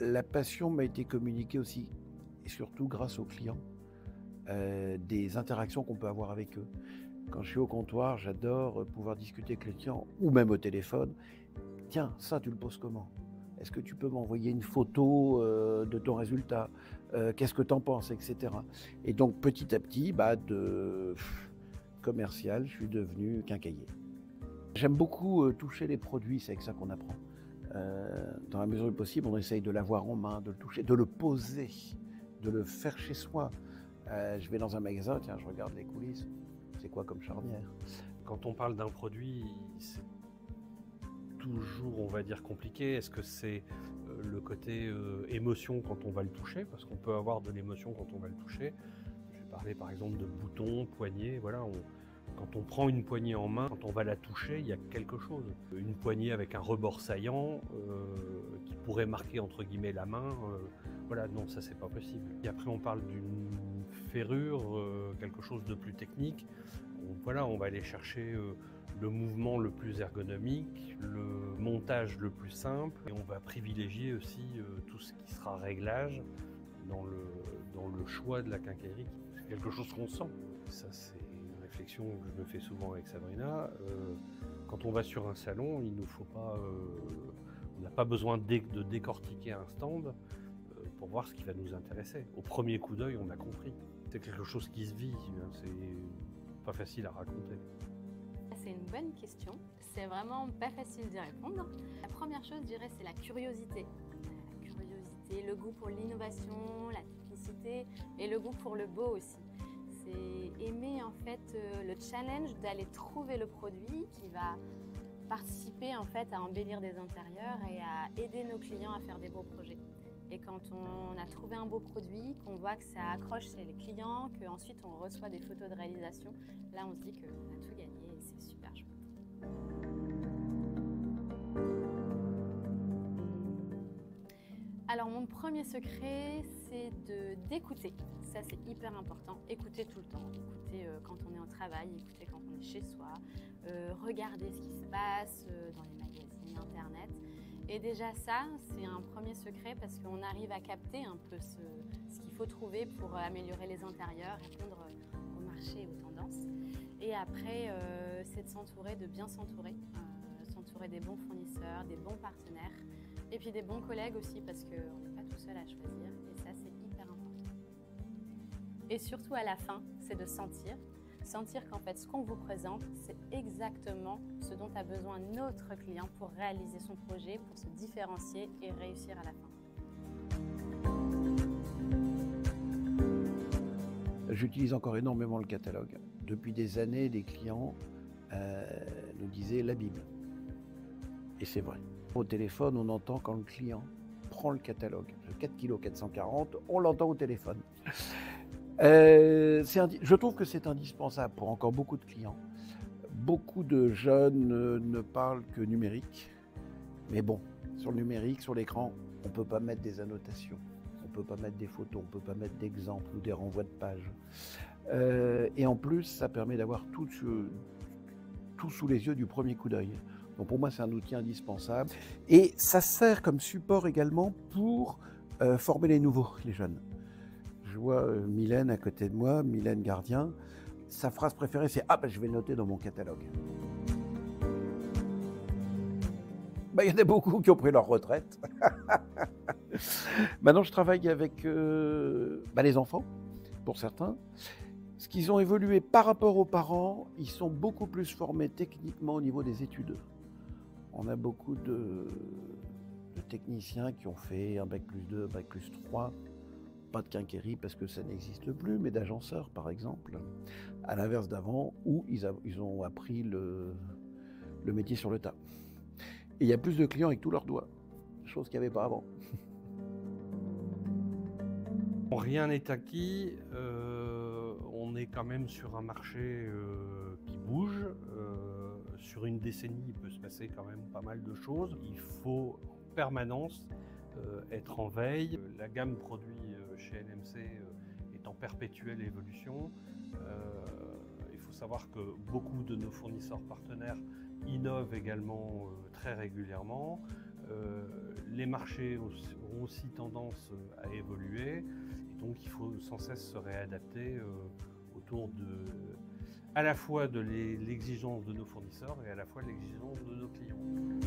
La passion m'a été communiquée aussi, et surtout grâce aux clients, des interactions qu'on peut avoir avec eux. Quand je suis au comptoir, j'adore pouvoir discuter avec les clients, ou même au téléphone. Tiens, ça, tu le poses comment? Est-ce que tu peux m'envoyer une photo de ton résultat? Qu'est-ce que tu en penses, etc. Et donc, petit à petit, de commercial, je suis devenu quincaillier. J'aime beaucoup toucher les produits, c'est avec ça qu'on apprend. Dans la mesure du possible, on essaye de l'avoir en main, de le toucher, de le poser, de le faire chez soi. Je vais dans un magasin, tiens, je regarde les coulisses. C'est quoi comme charnière? Quand on parle d'un produit, c'est toujours, on va dire, compliqué. Est-ce que c'est le côté émotion quand on va le toucher? Parce qu'on peut avoir de l'émotion quand on va le toucher. Je vais parler par exemple de boutons, poignées. Voilà, quand on prend une poignée en main, quand on va la toucher, il y a quelque chose. Une poignée avec un rebord saillant qui pourrait marquer entre guillemets la main. Voilà, non, ça c'est pas possible. Et après on parle d'une ferrure, quelque chose de plus technique. Voilà, on va aller chercher le mouvement le plus ergonomique, le montage le plus simple, et on va privilégier aussi tout ce qui sera réglage dans le choix de la quincaillerie. C'est quelque chose qu'on sent. Ça, c'est une réflexion que je me fais souvent avec Sabrina. Quand on va sur un salon, il nous faut pas, on n'a pas besoin de décortiquer un stand pour voir ce qui va nous intéresser. Au premier coup d'œil, on a compris. C'est quelque chose qui se vit, c'est pas facile à raconter. C'est une bonne question. C'est vraiment pas facile d'y répondre. La première chose, je dirais, c'est la curiosité. La curiosité, le goût pour l'innovation, la technicité et le goût pour le beau aussi. C'est aimer en fait le challenge d'aller trouver le produit qui va participer en fait à embellir des intérieurs et à aider nos clients à faire des beaux projets. Et quand on a trouvé un beau produit, qu'on voit que ça accroche chez les clients, qu'ensuite on reçoit des photos de réalisation, là on se dit qu'on a tout gagné et c'est super chouette. Alors mon premier secret, c'est d'écouter. Ça c'est hyper important. Écouter tout le temps. Écouter quand on est au travail, écouter quand on est chez soi, regarder ce qui se passe dans les magazines, internet. Et déjà ça, c'est un premier secret parce qu'on arrive à capter un peu ce qu'il faut trouver pour améliorer les intérieurs, répondre au marché et aux tendances. Et après, c'est de s'entourer, de bien s'entourer, s'entourer des bons fournisseurs, des bons partenaires et puis des bons collègues aussi parce qu'on n'est pas tout seul à choisir et ça, c'est hyper important. Et surtout à la fin, c'est de sentir qu'en fait, ce qu'on vous présente, c'est exactement ce dont a besoin notre client pour réaliser son projet, pour se différencier et réussir à la fin. J'utilise encore énormément le catalogue. Depuis des années, les clients nous disaient la Bible. Et c'est vrai. Au téléphone, on entend quand le client prend le catalogue. Le 4 kg 440, on l'entend au téléphone. Je trouve que c'est indispensable pour encore beaucoup de clients. Beaucoup de jeunes ne parlent que numérique. Mais bon, sur le numérique, sur l'écran, on ne peut pas mettre des annotations. On ne peut pas mettre des photos, on ne peut pas mettre d'exemples ou des renvois de pages. Et en plus, ça permet d'avoir tout sous les yeux du premier coup d'œil. Donc pour moi, c'est un outil indispensable. Et ça sert comme support également pour former les nouveaux, les jeunes. Je vois Mylène à côté de moi, Mylène Gardien. Sa phrase préférée, c'est « Ah, je vais le noter dans mon catalogue ». Il y en a beaucoup qui ont pris leur retraite. Maintenant, je travaille avec les enfants, pour certains. Ce qu'ils ont évolué par rapport aux parents, ils sont beaucoup plus formés techniquement au niveau des études. On a beaucoup de techniciens qui ont fait un bac+2, bac+3, pas de quincaillerie parce que ça n'existe plus, mais d'agenceurs par exemple, à l'inverse d'avant où ils ont appris le métier sur le tas. Et il y a plus de clients avec tous leurs doigts, chose qu'il n'y avait pas avant. Rien n'est acquis, on est quand même sur un marché qui bouge. Sur une décennie, il peut se passer quand même pas mal de choses. Il faut en permanence être en veille. La gamme produit chez NMC est en perpétuelle évolution. Il faut savoir que beaucoup de nos fournisseurs partenaires innovent également très régulièrement. les marchés ont aussi tendance à évoluer, et donc il faut sans cesse se réadapter autour à la fois de l'exigence de nos fournisseurs et à la fois de l'exigence de nos clients.